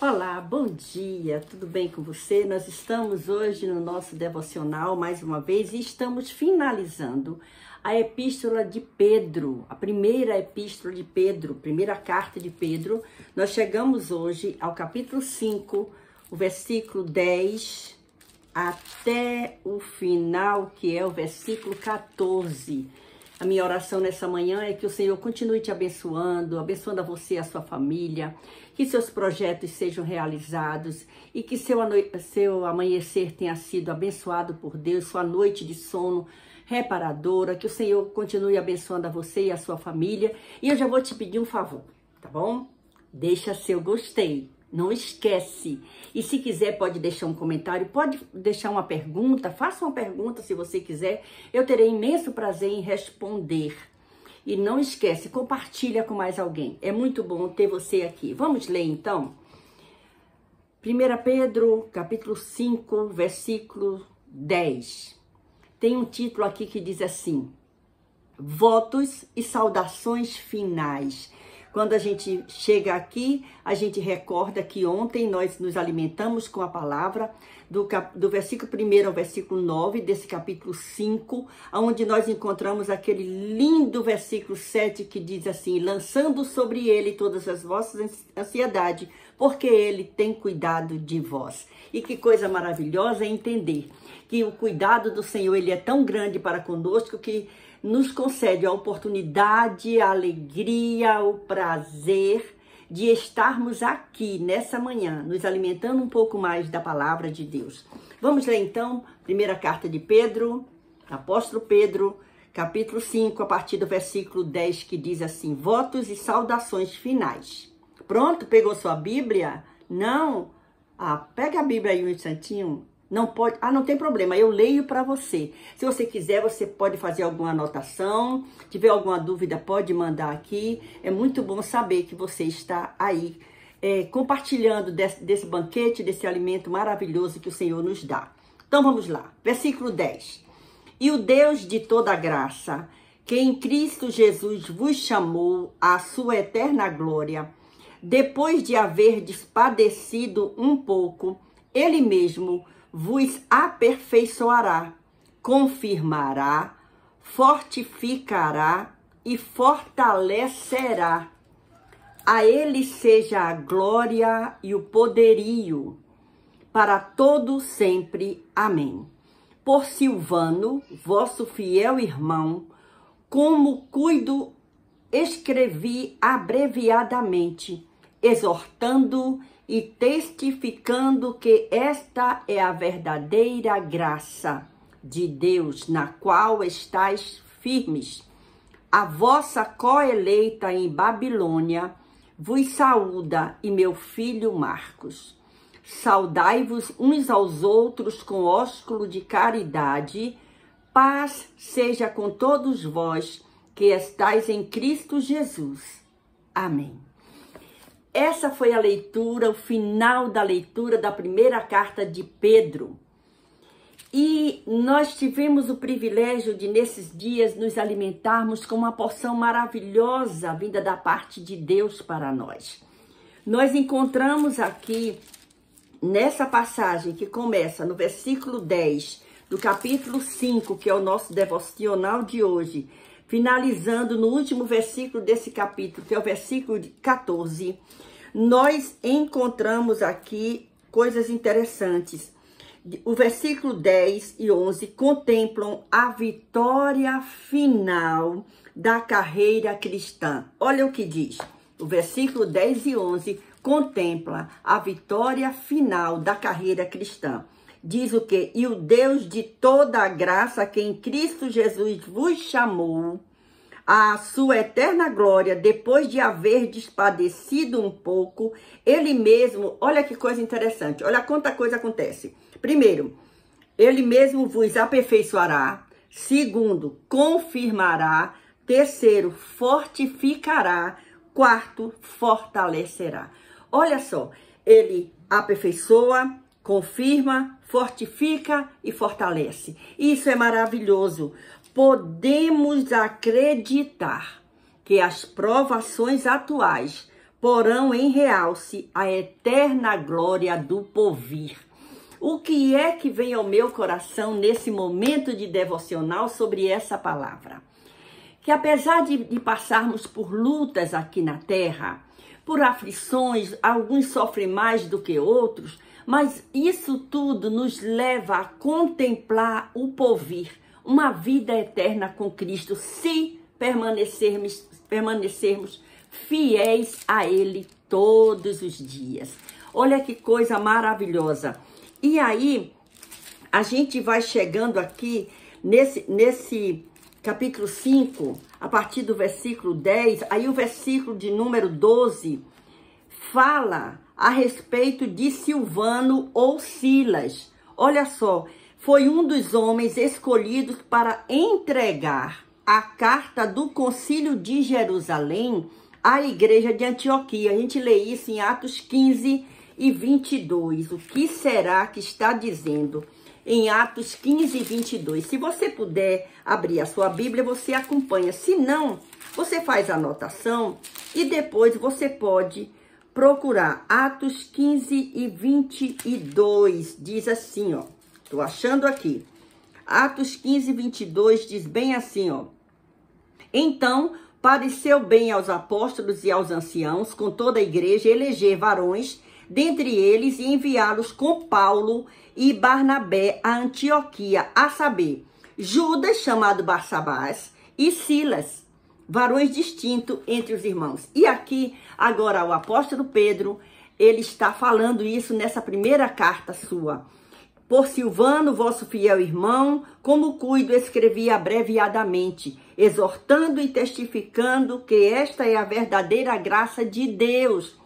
Olá, bom dia, tudo bem com você? Nós estamos hoje no nosso devocional mais uma vez e estamos finalizando a epístola de Pedro, a primeira epístola de Pedro, primeira carta de Pedro. Nós chegamos hoje ao capítulo 5, o versículo 10 até o final, que é o versículo 14. A minha oração nessa manhã é que o Senhor continue te abençoando, abençoando a você e a sua família, que seus projetos sejam realizados e que seu amanhecer tenha sido abençoado por Deus, sua noite de sono reparadora, que o Senhor continue abençoando a você e a sua família. E eu já vou te pedir um favor, tá bom? Deixa seu gostei. Não esquece. E se quiser, pode deixar um comentário, pode deixar uma pergunta, faça uma pergunta se você quiser. Eu terei imenso prazer em responder. E não esquece, compartilha com mais alguém. É muito bom ter você aqui. Vamos ler então? 1 Pedro, capítulo 5, versículo 10. Tem um título aqui que diz assim: Votos e saudações finais. Quando a gente chega aqui, a gente recorda que ontem nós nos alimentamos com a palavra do versículo 1 ao versículo 9, desse capítulo 5, onde nós encontramos aquele lindo versículo 7 que diz assim: lançando sobre ele todas as vossas ansiedades, porque ele tem cuidado de vós. E que coisa maravilhosa é entender que o cuidado do Senhor, ele é tão grande para conosco que nos concede a oportunidade, a alegria, o prazer de estarmos aqui nessa manhã, nos alimentando um pouco mais da palavra de Deus. Vamos ler então, primeira carta de Pedro, apóstolo Pedro, capítulo 5, a partir do versículo 10, que diz assim: votos e saudações finais. Pronto? Pegou sua Bíblia? Não? Pega a Bíblia aí um instantinho. Não pode? Não tem problema, eu leio para você. Se você quiser, você pode fazer alguma anotação. Se tiver alguma dúvida, pode mandar aqui. É muito bom saber que você está aí compartilhando desse banquete, desse alimento maravilhoso que o Senhor nos dá. Então vamos lá, versículo 10. E o Deus de toda graça, que em Cristo Jesus vos chamou à sua eterna glória, depois de haverdes padecido um pouco, Ele mesmo vos aperfeiçoará, confirmará, fortificará e fortalecerá. A ele seja a glória e o poderio, para todo sempre. Amém. Por Silvano, vosso fiel irmão, como cuido, escrevi abreviadamente, exortando e testificando que esta é a verdadeira graça de Deus, na qual estáis firmes. A vossa coeleita em Babilônia vos saúda, e meu filho Marcos. Saudai-vos uns aos outros com ósculo de caridade. Paz seja com todos vós que estáis em Cristo Jesus. Amém. Essa foi a leitura, o final da leitura da primeira carta de Pedro. E nós tivemos o privilégio de, nesses dias, nos alimentarmos com uma porção maravilhosa vinda da parte de Deus para nós. Nós encontramos aqui, nessa passagem que começa no versículo 10 do capítulo 5, que é o nosso devocional de hoje, finalizando no último versículo desse capítulo, que é o versículo 14, nós encontramos aqui coisas interessantes. O versículo 10 e 11 contemplam a vitória final da carreira cristã. Olha o que diz. O versículo 10 e 11 contempla a vitória final da carreira cristã. Diz o quê? E o Deus de toda a graça, que em Cristo Jesus vos chamou à sua eterna glória, depois de haverdes padecido um pouco, Ele mesmo, olha que coisa interessante, olha quanta coisa acontece. Primeiro, Ele mesmo vos aperfeiçoará. Segundo, confirmará. Terceiro, fortificará. Quarto, fortalecerá. Olha só, Ele aperfeiçoa, confirma, fortifica e fortalece. Isso é maravilhoso. Podemos acreditar que as provações atuais porão em realce a eterna glória do porvir. O que é que vem ao meu coração nesse momento de devocional sobre essa palavra? Que apesar de passarmos por lutas aqui na terra, por aflições, alguns sofrem mais do que outros, mas isso tudo nos leva a contemplar o porvir, uma vida eterna com Cristo, se permanecermos fiéis a Ele todos os dias. Olha que coisa maravilhosa. E aí, a gente vai chegando aqui nesse capítulo 5, a partir do versículo 10, aí o versículo de número 12 fala a respeito de Silvano ou Silas. Olha só, foi um dos homens escolhidos para entregar a carta do Concílio de Jerusalém à igreja de Antioquia. A gente lê isso em Atos 15 e 22. O que será que está dizendo em Atos 15 e 22? Se você puder abrir a sua Bíblia, você acompanha. Se não, você faz a anotação e depois você pode procurar. Atos 15 e 22 diz assim, ó. Tô achando aqui. Atos 15 e 22 diz bem assim, ó. Então, pareceu bem aos apóstolos e aos anciãos, com toda a igreja, eleger varões dentre eles e enviá-los com Paulo e Barnabé a Antioquia, a saber, Judas, chamado Barsabás, e Silas, varões distintos entre os irmãos. E aqui, agora, o apóstolo Pedro, ele está falando isso nessa primeira carta sua. Por Silvano, vosso fiel irmão, como cuido, escrevi abreviadamente, exortando e testificando que esta é a verdadeira graça de Deus,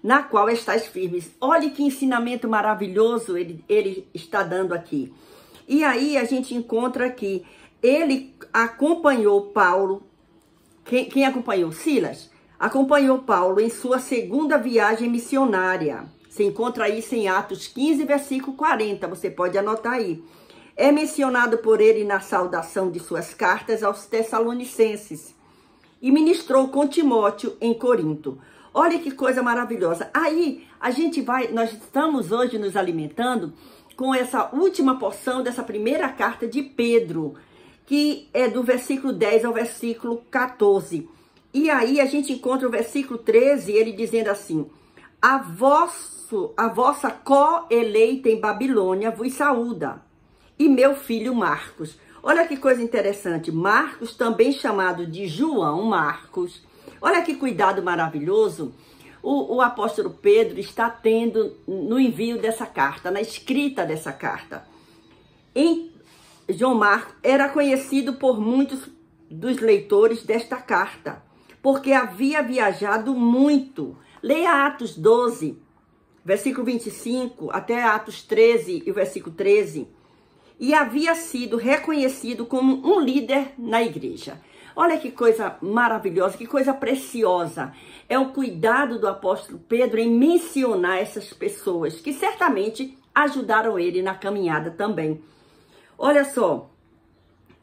na qual estáis firmes. Olha que ensinamento maravilhoso ele está dando aqui. E aí a gente encontra aqui, ele acompanhou Paulo. Quem acompanhou? Silas. Acompanhou Paulo em sua segunda viagem missionária. Você encontra isso em Atos 15, versículo 40. Você pode anotar aí. É mencionado por ele na saudação de suas cartas aos Tessalonicenses. E ministrou com Timóteo em Corinto. Olha que coisa maravilhosa. Aí nós estamos hoje nos alimentando com essa última porção dessa primeira carta de Pedro, que é do versículo 10 ao versículo 14. E aí a gente encontra o versículo 13, ele dizendo assim: a vossa co-eleita em Babilônia vos saúda, e meu filho Marcos. Olha que coisa interessante. Marcos, também chamado de João Marcos. Olha que cuidado maravilhoso o apóstolo Pedro está tendo no envio dessa carta, na escrita dessa carta. João Marcos era conhecido por muitos dos leitores desta carta, porque havia viajado muito. Leia Atos 12, versículo 25, até Atos 13 e o versículo 13. E havia sido reconhecido como um líder na igreja. Olha que coisa maravilhosa, que coisa preciosa. É o cuidado do apóstolo Pedro em mencionar essas pessoas que certamente ajudaram ele na caminhada também. Olha só.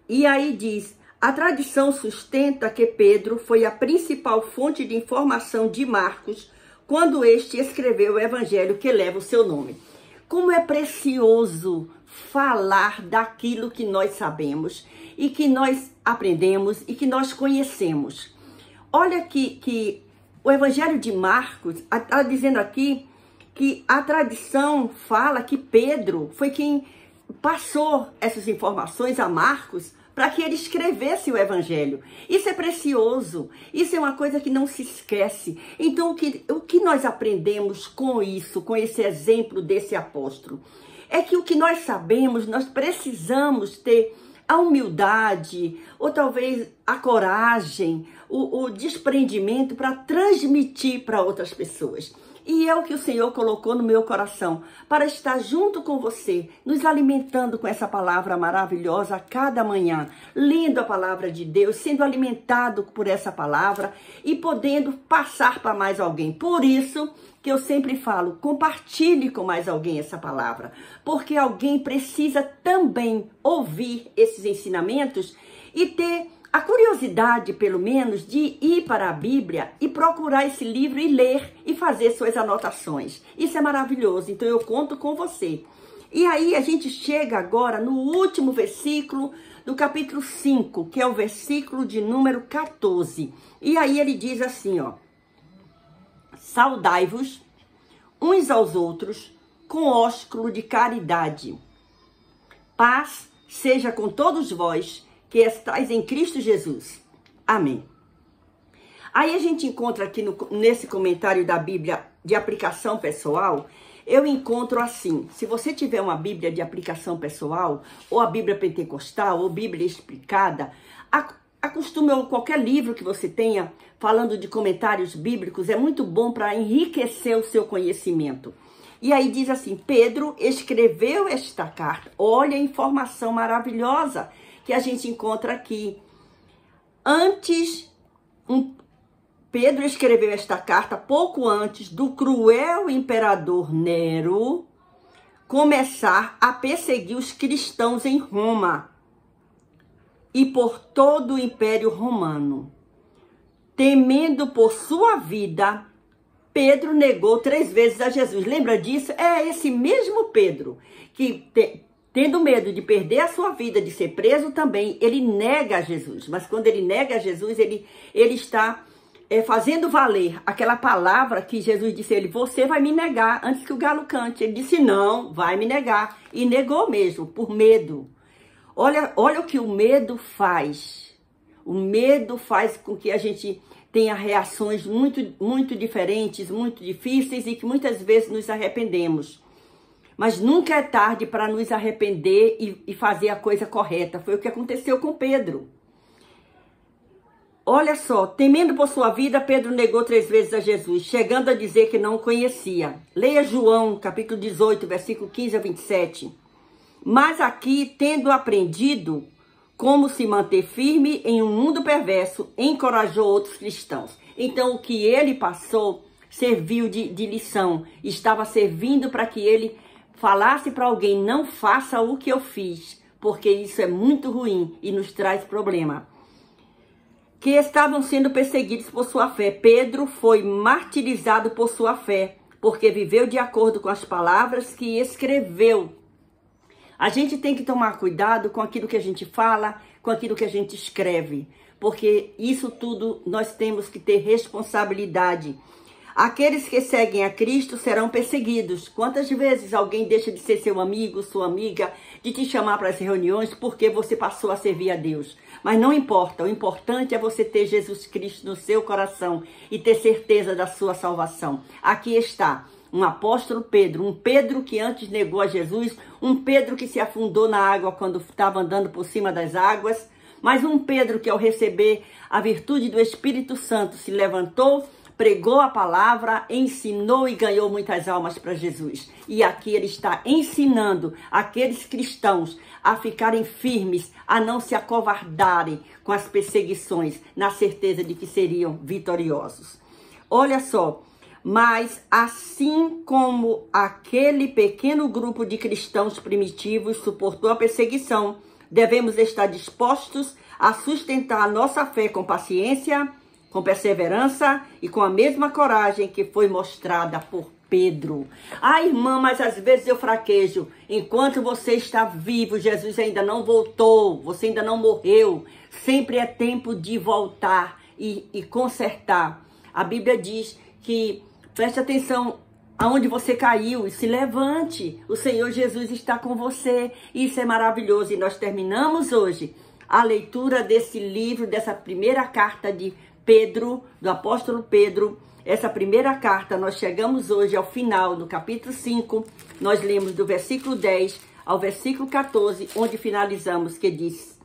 E aí diz, a tradição sustenta que Pedro foi a principal fonte de informação de Marcos quando este escreveu o evangelho que leva o seu nome. Como é precioso falar daquilo que nós sabemos e que nós aprendemos e que nós conhecemos. Olha que o evangelho de Marcos está dizendo aqui que a tradição fala que Pedro foi quem passou essas informações a Marcos para que ele escrevesse o evangelho. Isso é precioso, isso é uma coisa que não se esquece. Então, o que nós aprendemos com isso, com esse exemplo desse apóstolo? É que o que nós sabemos, nós precisamos ter a humildade, ou talvez a coragem, o desprendimento para transmitir para outras pessoas. E é o que o Senhor colocou no meu coração, para estar junto com você, nos alimentando com essa palavra maravilhosa a cada manhã, lendo a palavra de Deus, sendo alimentado por essa palavra e podendo passar para mais alguém. Por isso que eu sempre falo, compartilhe com mais alguém essa palavra, porque alguém precisa também ouvir esses ensinamentos e ter a curiosidade, pelo menos, de ir para a Bíblia e procurar esse livro e ler e fazer suas anotações. Isso é maravilhoso, então eu conto com você. E aí a gente chega agora no último versículo do capítulo 5, que é o versículo de número 14. E aí ele diz assim, ó: saudai-vos uns aos outros com ósculo de caridade. Paz seja com todos vós que estáis em Cristo Jesus. Amém. Aí a gente encontra aqui nesse comentário da Bíblia de aplicação pessoal, eu encontro assim: se você tiver uma Bíblia de aplicação pessoal, ou a Bíblia Pentecostal, ou Bíblia Explicada, acostume, ou qualquer livro que você tenha falando de comentários bíblicos, é muito bom para enriquecer o seu conhecimento. E aí diz assim: Pedro escreveu esta carta. Olha a informação maravilhosa que a gente encontra aqui. Pedro escreveu esta carta pouco antes do cruel imperador Nero começar a perseguir os cristãos em Roma e por todo o Império Romano. Temendo por sua vida, Pedro negou 3 vezes a Jesus. Lembra disso? É esse mesmo Pedro que, tendo medo de perder a sua vida, de ser preso também, ele nega a Jesus. Mas quando ele nega a Jesus, ele está fazendo valer aquela palavra que Jesus disse a ele: você vai me negar antes que o galo cante. Ele disse: não, vai me negar. E negou mesmo, por medo. Olha o que o medo faz. O medo faz com que a gente tenha reações muito diferentes, muito difíceis e que muitas vezes nos arrependemos. Mas nunca é tarde para nos arrepender e fazer a coisa correta. Foi o que aconteceu com Pedro. Olha só, temendo por sua vida, Pedro negou 3 vezes a Jesus, chegando a dizer que não o conhecia. Leia João, capítulo 18, versículo 15 a 27. Mas aqui, tendo aprendido como se manter firme em um mundo perverso, encorajou outros cristãos. Então, o que ele passou serviu de lição. Estava servindo para que ele falasse para alguém: não faça o que eu fiz, porque isso é muito ruim e nos traz problema. Que estavam sendo perseguidos por sua fé. Pedro foi martirizado por sua fé, porque viveu de acordo com as palavras que escreveu. A gente tem que tomar cuidado com aquilo que a gente fala, com aquilo que a gente escreve, porque isso tudo nós temos que ter responsabilidade. Aqueles que seguem a Cristo serão perseguidos. Quantas vezes alguém deixa de ser seu amigo, sua amiga, de te chamar para as reuniões porque você passou a servir a Deus? Mas não importa, o importante é você ter Jesus Cristo no seu coração e ter certeza da sua salvação. Aqui está um apóstolo Pedro, um Pedro que antes negou a Jesus, um Pedro que se afundou na água quando estava andando por cima das águas, mas um Pedro que ao receber a virtude do Espírito Santo se levantou, pregou a palavra, ensinou e ganhou muitas almas para Jesus. E aqui ele está ensinando aqueles cristãos a ficarem firmes, a não se acovardarem com as perseguições, na certeza de que seriam vitoriosos. Olha só, mas assim como aquele pequeno grupo de cristãos primitivos suportou a perseguição, devemos estar dispostos a sustentar a nossa fé com paciência, com perseverança e com a mesma coragem que foi mostrada por Pedro. Ah, irmã, mas às vezes eu fraquejo. Enquanto você está vivo, Jesus ainda não voltou, você ainda não morreu. Sempre é tempo de voltar e consertar. A Bíblia diz que preste atenção aonde você caiu e se levante. O Senhor Jesus está com você. Isso é maravilhoso. E nós terminamos hoje a leitura desse livro, dessa primeira carta de Pedro, do apóstolo Pedro. Essa primeira carta, nós chegamos hoje ao final do capítulo 5. Nós lemos do versículo 10 ao versículo 14, onde finalizamos, que diz: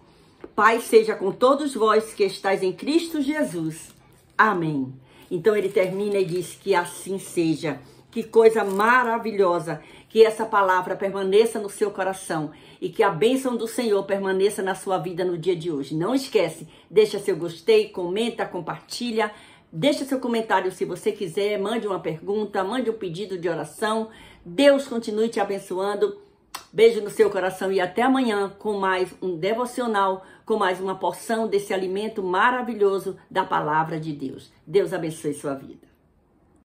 Pai seja com todos vós que estáis em Cristo Jesus. Amém. Então ele termina e diz que assim seja. Que coisa maravilhosa, que essa palavra permaneça no seu coração e que a bênção do Senhor permaneça na sua vida no dia de hoje. Não esquece, deixa seu gostei, comenta, compartilha, deixa seu comentário se você quiser, mande uma pergunta, mande um pedido de oração. Deus continue te abençoando. Beijo no seu coração e até amanhã com mais um devocional, com mais uma porção desse alimento maravilhoso da palavra de Deus. Deus abençoe sua vida.